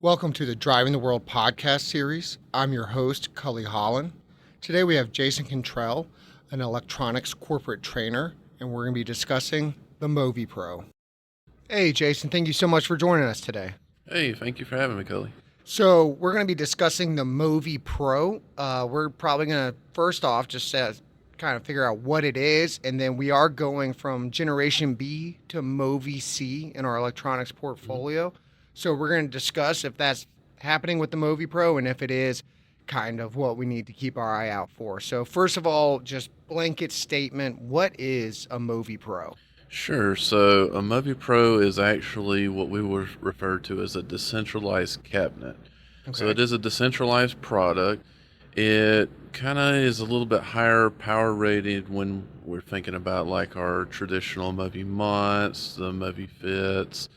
Welcome to the Driving the World podcast series. I'm your host, Cully Holland. Today we have Jason Cantrell, an electronics corporate trainer, and we're going to be discussing the MOVIPRO. Hey, Jason, thank you so much for joining us today. Hey, thank you for having me, Cully. So we're going to be discussing the MOVIPRO. We're probably going to, first off, just kind of figure out what it is, and then we are going from Generation B to MOVI-C in our electronics portfolio. So we're going to discuss if that's happening with the MOVIPRO, and if it is, kind of what we need to keep our eye out for. So first of all, just blanket statement, what is a MOVIPRO? Sure. So a MOVIPRO is actually what we would refer to as a decentralized cabinet. So it is a decentralized product. It kind of is a little bit higher power rated when we're thinking about like our traditional MOVI-Monts, the MOVI-Fits,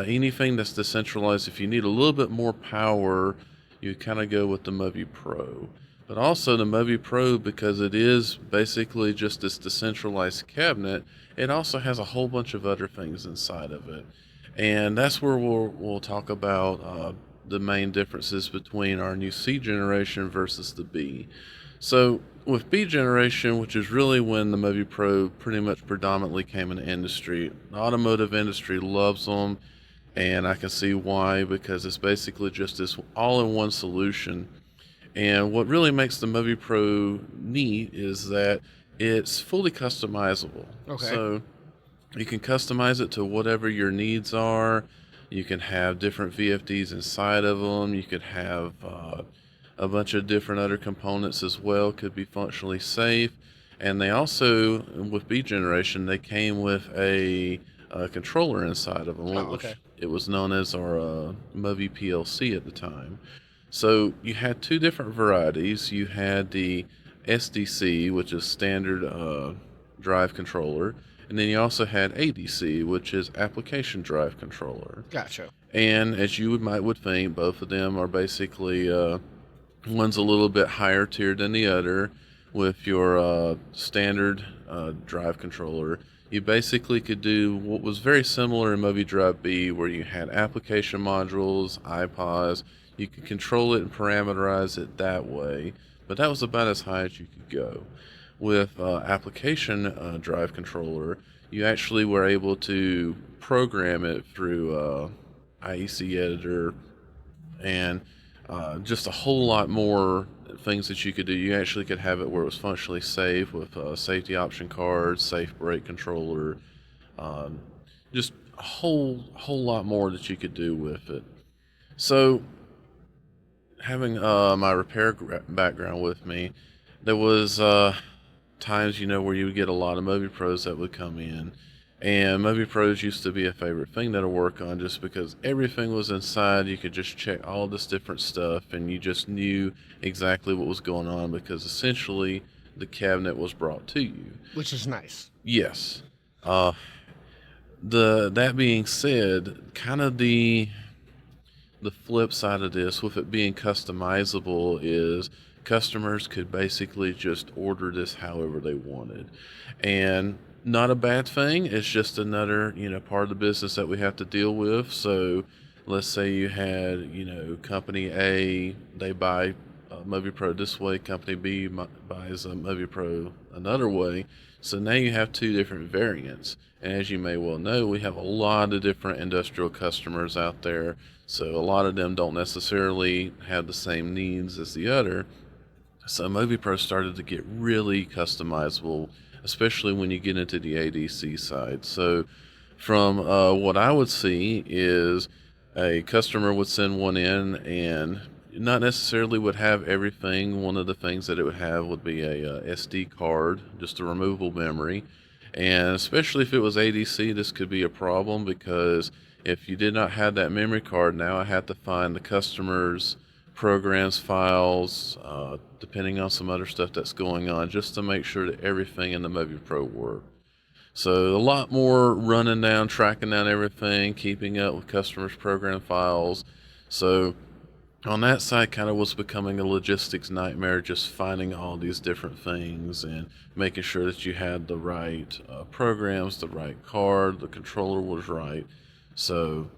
anything that's decentralized. If you need a little bit more power, you kind of go with the MOVIPRO. But also the MOVIPRO, because it is basically just this decentralized cabinet, it also has a whole bunch of other things inside of it. And that's where we'll talk about the main differences between our new C generation versus the B. So with B generation, which is really when the MOVIPRO pretty much predominantly came in the industry, the automotive industry loves them, and I can see why, because it's basically just this all-in-one solution. And what really makes the MOVIPRO neat is that it's fully customizable. Okay. So you can customize it to whatever your needs are. You can have different VFDs inside of them. You could have a bunch of different other components as well. Could be functionally safe. And they also, with B generation, they came with a controller inside of them. Okay. It was known as our MOVI PLC at the time. So you had two different varieties. You had the SDC, which is standard drive controller, and then you also had ADC, which is application drive controller. Gotcha. And as you would think, both of them are basically one's a little bit higher tiered than the other. With your standard drive controller, you basically could do what was very similar in MOVI-Drive B, where you had application modules, iPods. You could control it and parameterize it that way, but that was about as high as you could go. With application drive controller, you actually were able to program it through IEC editor and just a whole lot more things that you could do. You actually could have it where it was functionally safe with safety option cards, safe brake controller, just a whole lot more that you could do with it. So having my repair background with me, there was times, where you would get a lot of MOVIPROs that would come in. And MOVIPROs used to be a favorite thing that I work on just because everything was inside. You could just check all this different stuff and you just knew exactly what was going on because essentially the cabinet was brought to you. Which is nice. Yes. That being said, kind of the flip side of this, with it being customizable, is customers could basically just order this however they wanted. And not a bad thing. It's just another, part of the business that we have to deal with. So let's say you had, company A, they buy MOVIPRO this way, company B buys a MOVIPRO another way. So now you have two different variants. And as you may well know, we have a lot of different industrial customers out there. So a lot of them don't necessarily have the same needs as the other. So MOVIPRO started to get really customizable, especially when you get into the ADC side. So from what I would see is a customer would send one in and not necessarily would have everything. One of the things that it would have would be a SD card, just a removable memory. And especially if it was ADC, this could be a problem because if you did not have that memory card, now I have to find the customer's programs, files, depending on some other stuff that's going on, just to make sure that everything in the MOVIPRO worked. So a lot more running down, tracking down everything, keeping up with customers' program files. So on that side, kind of was becoming a logistics nightmare, just finding all these different things and making sure that you had the right programs, the right card, the controller was right. So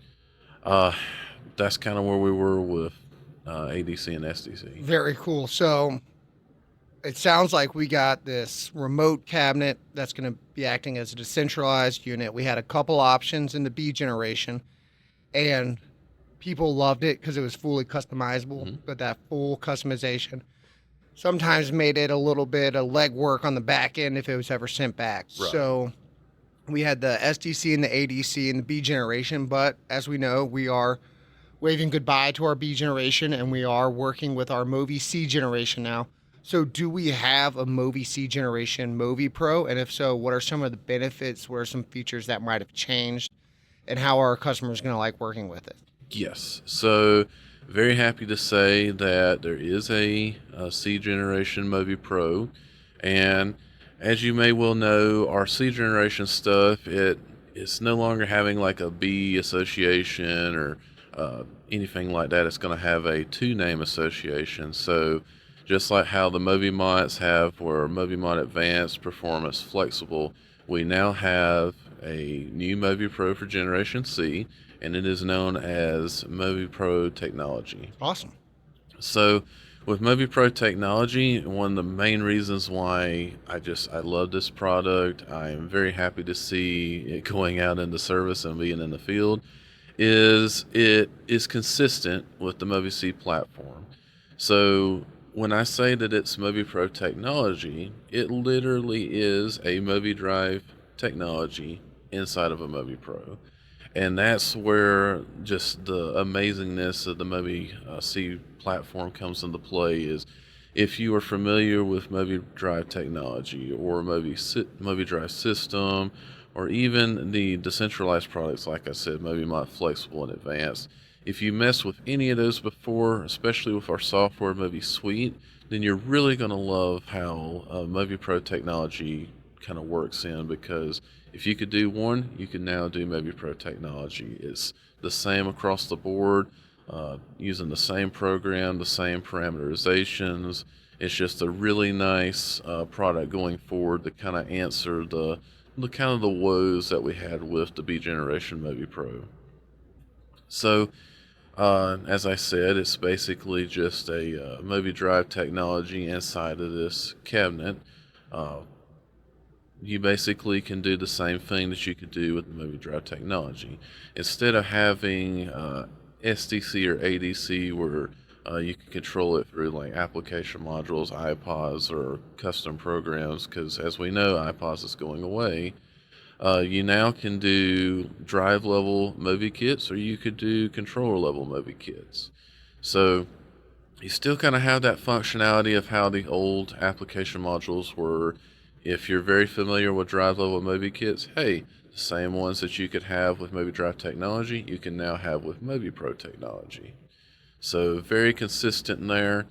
that's kind of where we were with ADC and SDC. Very cool. So it sounds like we got this remote cabinet that's going to be acting as a decentralized unit. We had a couple options in the B generation, and people loved it because it was fully customizable, but that full customization sometimes made it a little bit of legwork on the back end if it was ever sent back. Right. So we had the SDC and the ADC in the B generation, but as we know, we are waving goodbye to our B generation and we are working with our MOVI-C generation now. So do we have a MOVI-C generation MOVIPRO? And if so, what are some of the benefits? What are some features that might have changed? And how are our customers going to like working with it? Yes. So very happy to say that there is a C generation MOVIPRO, and as you may well know, our C generation stuff, it's no longer having like a B association or anything like that. It's going to have a two name association. So just like how the MOVI-Mods have where MOVI-Mod Advanced, Performance, Flexible, we now have a new MOVIPRO for Generation C, and it is known as MOVIPRO Technology. Awesome. So with MOVIPRO Technology, one of the main reasons why I love this product, I am very happy to see it going out into service and being in the field, is it is consistent with the MOVI-C platform. So when I say that it's MOVIPRO Technology, it literally is a MOVI-Drive technology inside of a MOVIPRO. And that's where just the amazingness of the MOVI-C platform comes into play. Is if you are familiar with MOVI-Drive technology or MOVI-Drive system, or even the decentralized products, like I said, MOVI-Mod Flexible and Advanced, if you mess with any of those before, especially with our software MOVI Suite, then you're really going to love how MOVIPRO technology kind of works in, because if you could do one, you can now do MOVIPRO technology. It's the same across the board, using the same program, the same parameterizations. It's just a really nice product going forward to kind of answer the kind of the woes that we had with the B generation MOVIPRO. So as I said, it's basically just a MOVI-Drive technology inside of this cabinet. You basically can do the same thing that you could do with the MOVI-Drive technology. Instead of having SDC or ADC where you can control it through like application modules, iPods, or custom programs, because as we know, iPods is going away. You now can do drive level MOVI kits, or you could do controller level MOVI kits. So you still kind of have that functionality of how the old application modules were. If you're very familiar with drive level MOVI kits, hey, the same ones that you could have with MOVI-Drive technology, you can now have with MOVIPRO technology. So very consistent in there.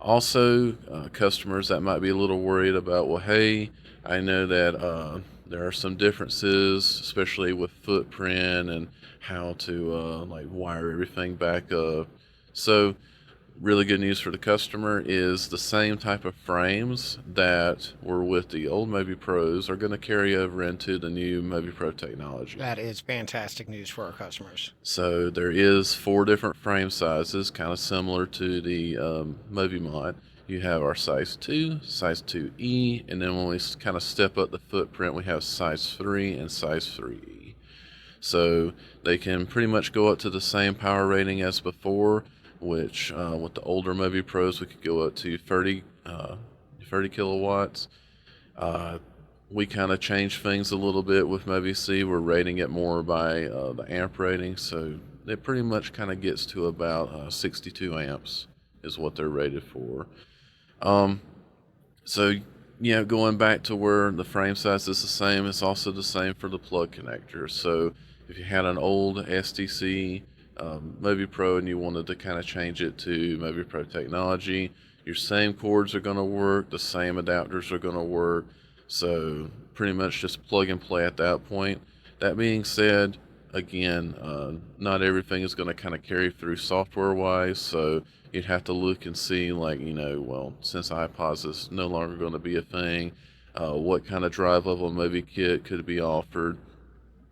Also, customers that might be a little worried about, well, hey, I know that there are some differences, especially with footprint and how to like wire everything back up. So really good news for the customer is the same type of frames that were with the old MOVIPROs are going to carry over into the new MOVIPRO technology. That is fantastic news for our customers. So there is 4 different frame sizes, kind of similar to the MOVI-Mod. You have our size 2, size 2E, and then when we kind of step up the footprint, we have size 3 and size 3E. So they can pretty much go up to the same power rating as before, which with the older MOVIPROs, we could go up to 30 kilowatts. We kind of changed things a little bit with MOVI-C. We're rating it more by the amp rating, so it pretty much kind of gets to about 62 amps is what they're rated for. So, going back to where the frame size is the same, it's also the same for the plug connector. So if you had an old SDC MOVIPRO and you wanted to kind of change it to MOVIPRO technology, your same cords are going to work, the same adapters are going to work. So pretty much just plug and play at that point. That being said, again, not everything is going to kind of carry through software wise. So you'd have to look and see, like, well, since iPods is no longer going to be a thing, what kind of drive level MOVI kit could be offered.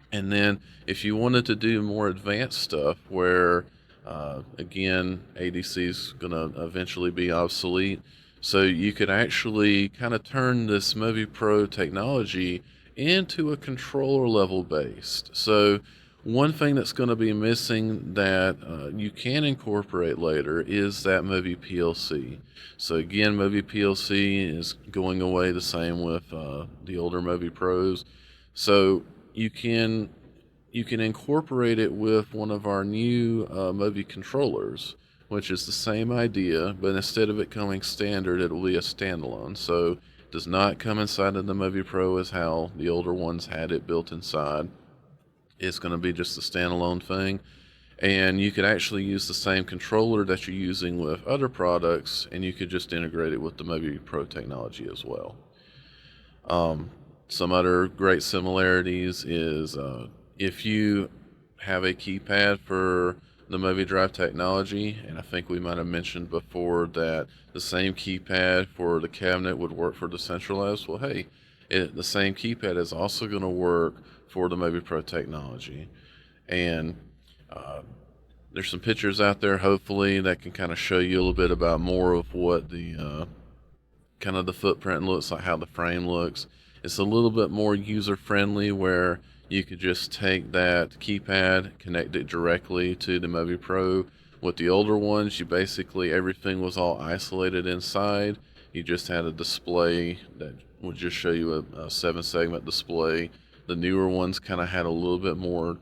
And then if you wanted to do more advanced stuff where Again, ADC is going to eventually be obsolete. So you could actually kind of turn this MOVIPRO technology into a controller level based. So one thing that's going to be missing that you can incorporate later is that Movi PLC. So again, Movi PLC is going away, the same with the older Movi Pros. So you can incorporate it with one of our new Movi controllers, which is the same idea, but instead of it coming standard, it will be a standalone. So it does not come inside of the MOVIPRO as how the older ones had it built inside. It's going to be just a standalone thing. And you could actually use the same controller that you're using with other products, and you could just integrate it with the MOVIPRO technology as well. Some other great similarities is if you have a keypad for the MOVIDrive technology, and I think we might have mentioned before that the same keypad for the cabinet would work for decentralized. Well, hey, the same keypad is also going to work for the MOVIPRO technology. And there's some pictures out there, hopefully, that can kind of show you a little bit about more of what the kind of the footprint looks like, how the frame looks. It's a little bit more user-friendly where you could just take that keypad, connect it directly to the MOVIPRO. With the older ones, you basically, everything was all isolated inside. You just had a display that would just show you a 7-segment display. The newer ones kind of had a little bit more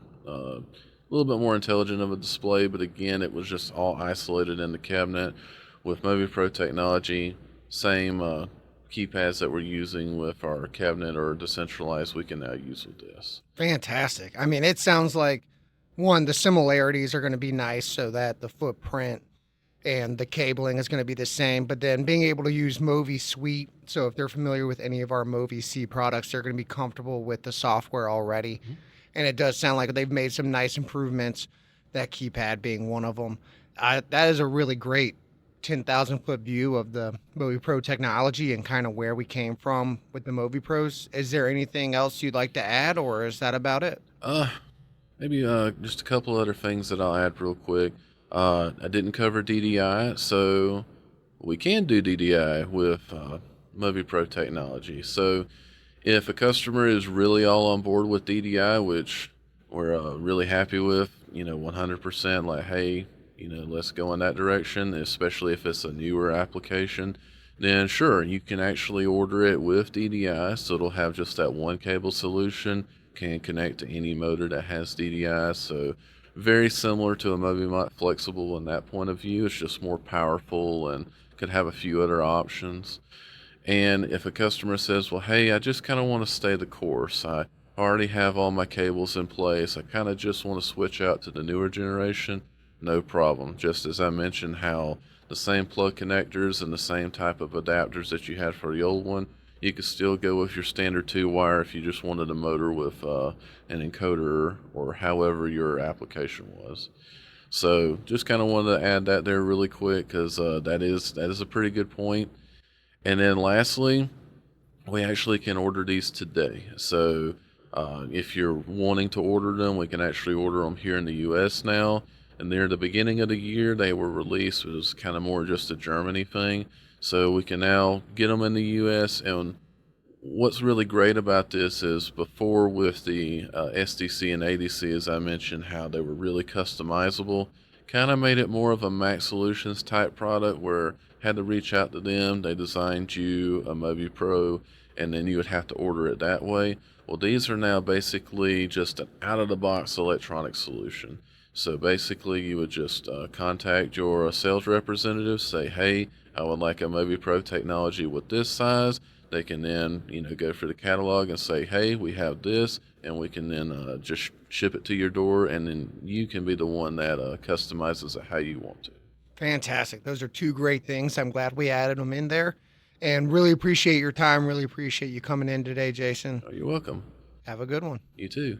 intelligent of a display, but again, it was just all isolated in the cabinet. With MOVIPRO technology, same keypads that we're using with our cabinet or decentralized, we can now use with this. Fantastic. I mean, it sounds like, one, the similarities are going to be nice so that the footprint and the cabling is going to be the same, but then being able to use Movi Suite. So if they're familiar with any of our MOVI-C products, they're going to be comfortable with the software already. Mm-hmm. And it does sound like they've made some nice improvements, that keypad being one of them. That is a really great 10,000 foot view of the MOVIPRO technology and kind of where we came from with the MOVIPROs. Is there anything else you'd like to add, or is that about it? Maybe just a couple other things that I'll add real quick. I didn't cover DDI, so we can do DDI with MOVIPRO technology. So if a customer is really all on board with DDI, which we're really happy with, 100%, like, hey, let's go in that direction, especially if it's a newer application, then sure, you can actually order it with DDI, so it'll have just that one cable solution, can connect to any motor that has DDI, so very similar to a MOVIMOT Flexible in that point of view. It's just more powerful and could have a few other options. And if a customer says, well, hey, I just kind of want to stay the course, I already have all my cables in place, I kind of just want to switch out to the newer generation, no problem. Just as I mentioned how the same plug connectors and the same type of adapters that you had for the old one, you could still go with your standard 2-wire if you just wanted a motor with an encoder or however your application was. So just kind of wanted to add that there really quick because that is a pretty good point. And then lastly, we actually can order these today. So if you're wanting to order them, we can actually order them here in the U.S. now. And near the beginning of the year, they were released. It was kind of more just a Germany thing. So we can now get them in the U.S. And what's really great about this is before with the SDC and ADC, as I mentioned, how they were really customizable, kind of made it more of a Mac Solutions type product where had to reach out to them. They designed you a MOVIPRO, and then you would have to order it that way. Well, these are now basically just an out-of-the-box electronic solution. So basically, you would just contact your sales representative, say, hey, I would like a MOVIPRO technology with this size. They can then, go through the catalog and say, hey, we have this, and we can then just ship it to your door, and then you can be the one that customizes it how you want to. Fantastic. Those are two great things. I'm glad we added them in there, and really appreciate your time. Really appreciate you coming in today, Jason. Oh, you're welcome. Have a good one. You too.